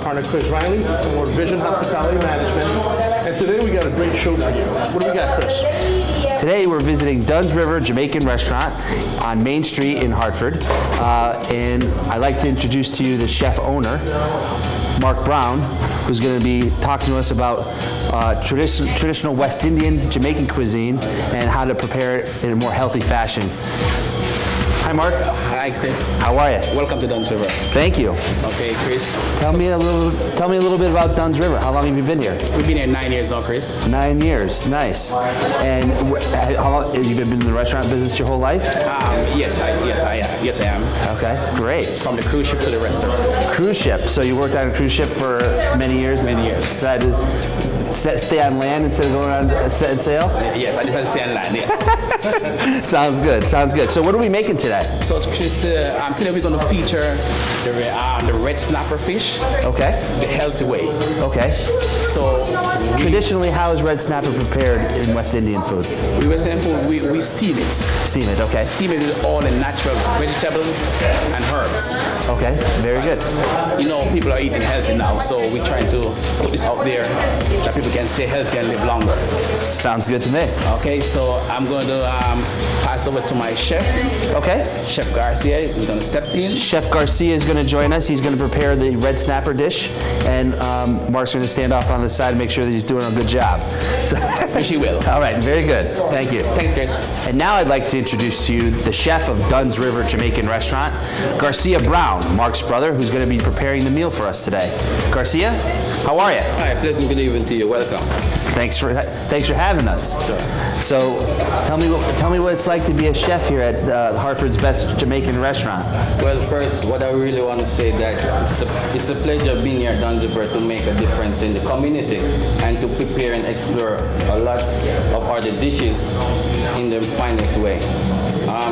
partner Chris Riley for Vision Hospitality Management. And today we got a great show for you. What do we got, Chris? Today we're visiting Dunn's River Jamaican Restaurant on Main Street in Hartford. And I'd like to introduce to you the chef owner, Mark Brown, who's going to be talking to us about traditional West Indian Jamaican cuisine and how to prepare it in a more healthy fashion. Hi, Mark. Hi, Chris. How are you? Welcome to Dunn's River. Thank you. Okay, Chris. Tell me a little bit about Dunn's River. How long have you been here? We've been here 9 years now, Chris. 9 years. Nice. And how long have you been in the restaurant business your whole life? Yes, I am. Okay, great. From the cruise ship to the restaurant. Cruise ship. So you worked on a cruise ship for many years. Many years. Decided to stay on land instead of going around set and sail. Yes, I decided to stay on land. Yes. Sounds good. Sounds good. So what are we making today? So, Chris, today we're going to feature the red snapper fish. Okay. The healthy way. Okay. So traditionally, how is red snapper prepared in West Indian food? We West Indian food, we steam it. Steam it. Okay. Steam it with all the natural vegetables and herbs. Okay. Very good. You know, people are eating healthy now, so we're trying to put this out there that people can stay healthy and live longer. Sounds good to me. Okay, so I'm going to pass over to my chef. Okay. Chef Garcia is going to step in. Chef Garcia is going to join us. He's going to prepare the red snapper dish, and Mark's going to stand off on the side and make sure that he's doing a good job. So, which he will. All right, very good. Thank you. Thanks, Chris. And now I'd like to introduce to you the chef of Dunn's River Jamaican Restaurant, Garcia Brown, Mark's brother, who's going to be preparing the meal for us today. Garcia, how are you? Hi, pleasant good evening to you. Welcome. Thanks for having us. Sure. So, tell me what it's like to be a chef here at Hartford's best Jamaican restaurant. Well, first, what I really want to say that it's a pleasure being here at Dunn's River to make a difference in the community and to prepare and explore a lot of other dishes in the finest way.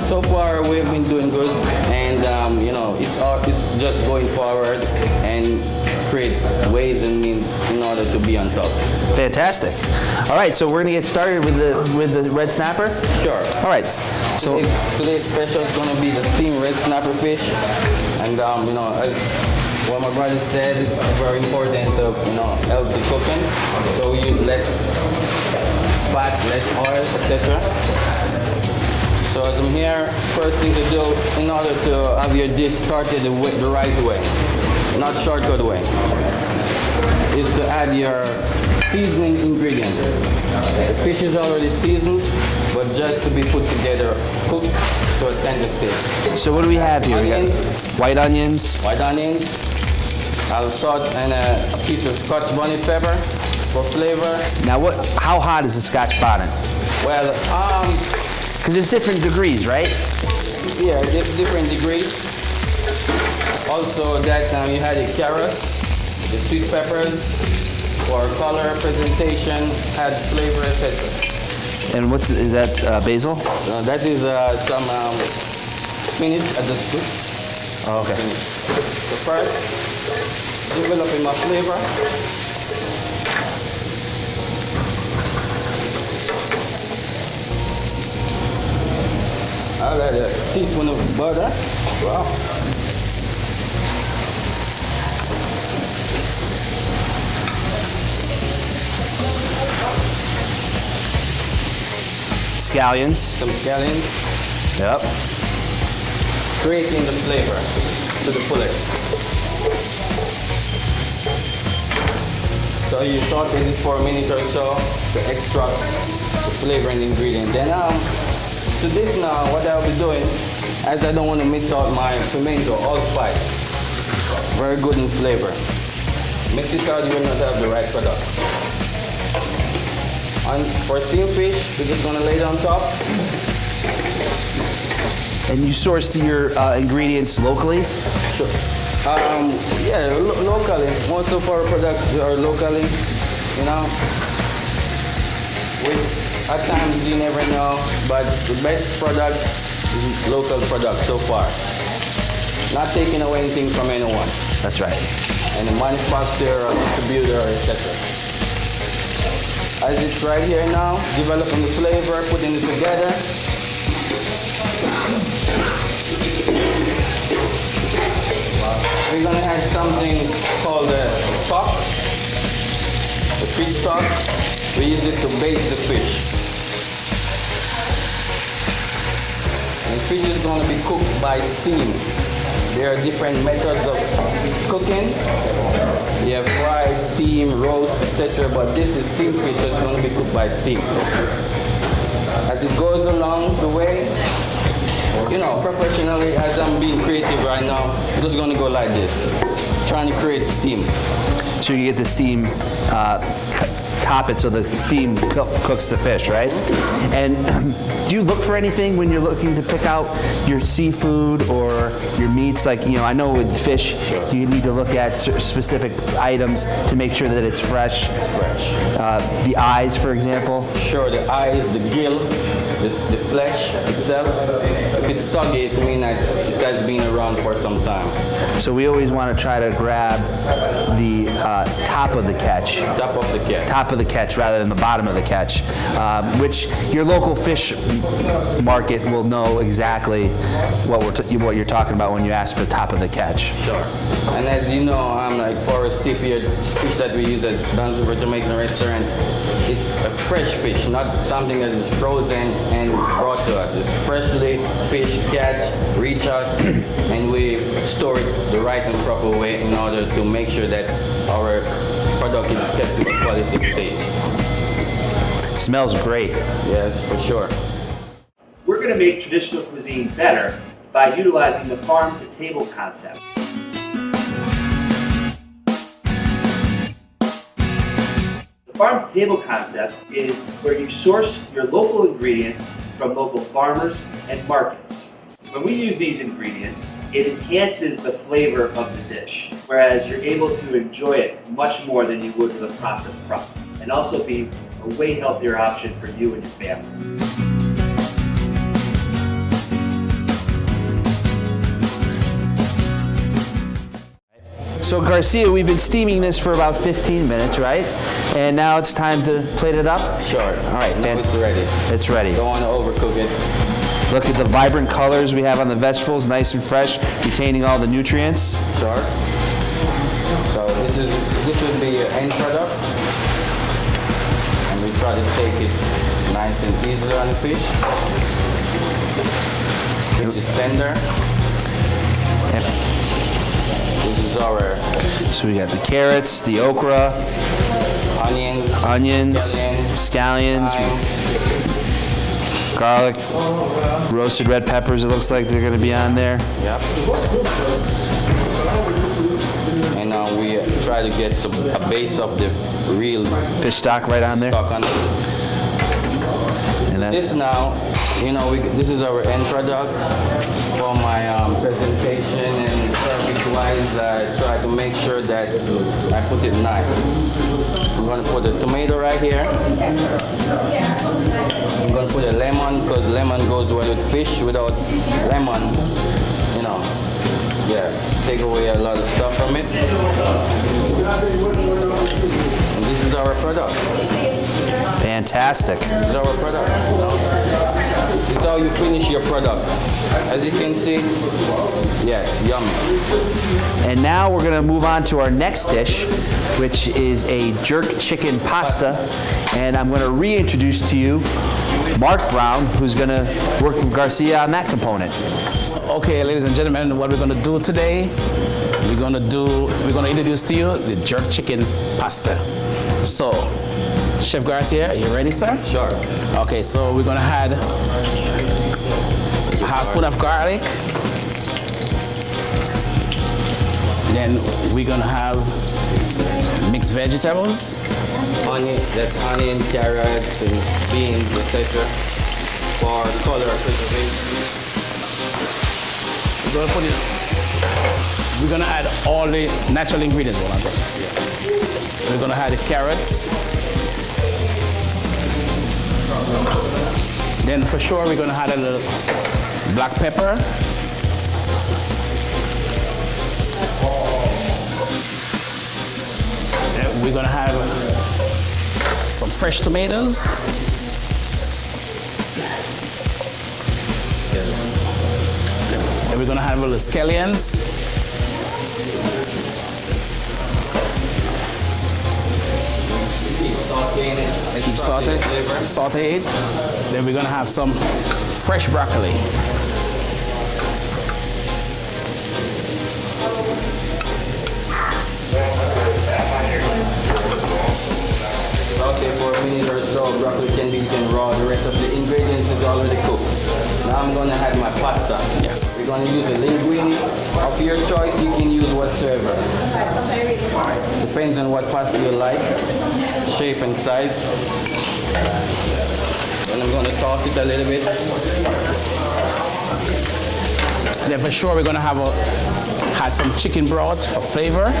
So far, we've been doing good, and you know, it's just going forward and create ways and means in order to be on top. Fantastic. All right, so we're going to get started with the red snapper? Sure. All right. So today's special is going to be the steamed red snapper fish, and you know, as what my brother said, it's very important to healthy cooking. So we use less fat, less oil, etc. So as I'm here, first thing to do in order to have your dish started the right way, not shortcut way, is to add your seasoning ingredients. The fish is already seasoned, but just to be put together, cooked to a tender state. So what do we have here? Onions. We got white onions. White onions, salt, and a piece of Scotch bonnet pepper for flavor. Now, how hot is the Scotch bonnet? Well, because there's different degrees, right? Yeah, different degrees. Also, that you had the carrots, the sweet peppers for color, presentation, add flavor, etc. And is that basil? That is some spinach at the scoop. Oh, okay. So first, developing my flavor. I'll add a teaspoon of butter. Wow. Scallions. Some scallions. Yep. Creating the flavor to the fullest. So you saute this for a minute or so to extract the flavor and ingredient. Then to this now, what I'll be doing, as I don't want to miss out my pimento, allspice. Very good in flavor. Mix it out, you will not have the right product. And for steamed fish, we're just going to lay it on top. And you source your ingredients locally? Sure. Yeah, locally. Most of our products are locally, you know. At times you never know, but the best product is local product so far. Not taking away anything from anyone. That's right. And the manufacturer or distributor, etc. As it's right here now, developing the flavor, putting it together. Wow. we're gonna add something called the stock, the fish stock. We use it to base the fish. And fish is gonna be cooked by steam. There are different methods of cooking. You have fry, steam, roast, etc. But this is steamed fish, so it's gonna be cooked by steam. As it goes along the way, professionally, as I'm being creative right now, it's just gonna go like this, trying to create steam. So you get the steam, top it so the steam cooks the fish, right? And do you look for anything when you're looking to pick out your seafood or your meats? Like, I know with fish, you need to look at specific items to make sure that it's fresh. It's fresh. The eyes, for example. Sure, the eyes, the gill, the flesh itself. If it's soggy, it means that it has been around for some time. So we always want to try to grab the top of the catch. Top of the catch. Top of the catch rather than the bottom of the catch, which your local fish market will know exactly what you're talking about when you ask for the top of the catch. Sure. And as you know, for a stiff eared fish that we use at Duns River Jamaican restaurant, it's a fresh fish, not something that is frozen and brought to us. It's freshly fish catch, reach us, and we store it the right and proper way in order to make sure that our product is kept to a quality stage. Smells great. Yes, for sure. We're going to make traditional cuisine better by utilizing the farm-to-table concept. The farm-to-table concept is where you source your local ingredients from local farmers and markets. When we use these ingredients, it enhances the flavor of the dish, whereas you're able to enjoy it much more than you would with a processed product, and also be a way healthier option for you and your family. So Garcia, we've been steaming this for about 15 minutes, right? And now it's time to plate it up? Sure. All right, now it's ready. It's ready. Don't want to overcook it. Look at the vibrant colors we have on the vegetables, nice and fresh, retaining all the nutrients. Sure. So this would be your end product. And we try to take it nice and easily on the fish. This is tender. This is our... So we got the carrots, the okra, onions, scallions, garlic, roasted red peppers, it looks like they're going to be on there. Yep. And now we try to get a base of the real fish stock right on there. Stock on it. And this now, this is our end product. For my presentation and service-wise, I try to make sure that I put it nice. I'm going to put a tomato right here. I'm going to put a lemon because lemon goes well with fish. Without lemon, take away a lot of stuff from it. And this is our product. Fantastic. This is our product. This is how you finish your product. As you can see, yes, yummy. And now we're going to move on to our next dish, which is a jerk chicken pasta. And I'm going to reintroduce to you Mark Brown, who's going to work with Garcia on that component. Okay, ladies and gentlemen, what we're going to do today, we're going to introduce to you the jerk chicken pasta. So, Chef Garcia, are you ready, sir? Sure. Okay, so we're going to add a half spoon of garlic. Then we're going to have mixed vegetables. That's onion, carrots, and beans, etc. for color preservation. We're going to add all the natural ingredients. We're going to add the carrots. Then for sure we're going to add a little black pepper. Then we're going to have some fresh tomatoes. And we're going to have a little scallions. Keep sauteing it. Keep saute it. Then we're gonna have some fresh broccoli. Saute for a minute or so. Broccoli can be eaten raw. The rest of the ingredients is already cooked. Now I'm gonna add my pasta. Yes. We're gonna use a linguine of your choice. You can use whatsoever. Depends on what pasta you like, shape and size. And I'm gonna sauce it a little bit. And then for sure we're gonna add some chicken broth for flavor.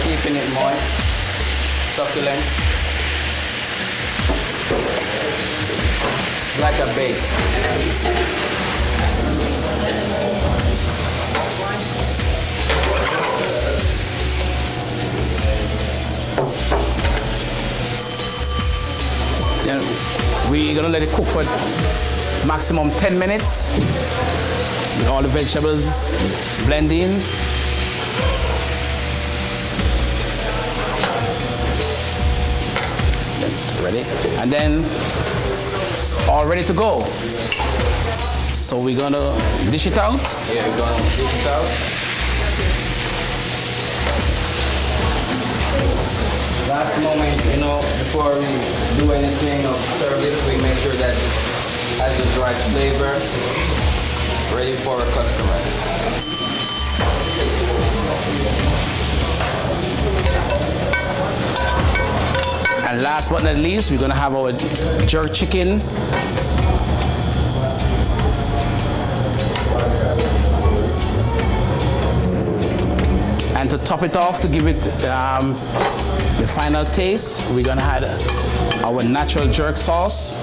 Keeping it moist, succulent, like a base. Then we're gonna let it cook for maximum 10 minutes with all the vegetables blend in. Ready? And then it's all ready to go. So we're gonna dish it out. Yeah, we're gonna dish it out. Last moment, before we do anything of service, we make sure that it has the right flavor, ready for a customer. And last but not least, we're gonna have our jerk chicken. And to top it off, to give it the final taste, we're gonna add our natural jerk sauce.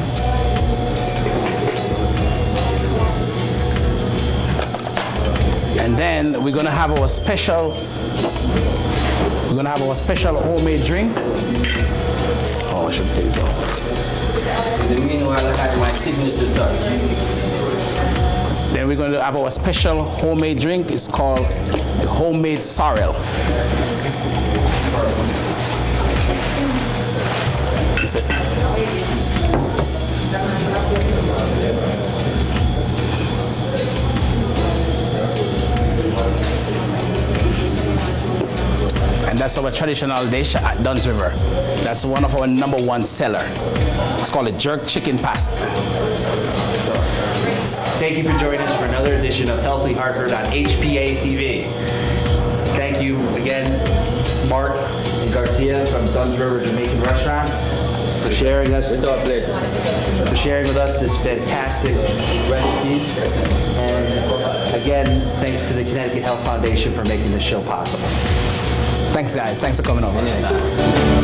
And then we're gonna have our special homemade drink. Oh, I should take this off. In the meanwhile, I have my signature touch. Then we're going to have our special homemade drink. It's called the homemade sorrel. That's it. And that's our traditional dish at Duns River. That's one of our #1 seller. It's called a jerk chicken pasta. Thank you for joining us for another edition of Healthy Hartford on HPA-TV. Thank you again, Mark and Garcia from Duns River Jamaican Restaurant, for sharing us It's our pleasure. for sharing with us this fantastic recipes. And again, thanks to the Connecticut Health Foundation for making this show possible. Thanks, guys. Thanks for coming over. Anytime.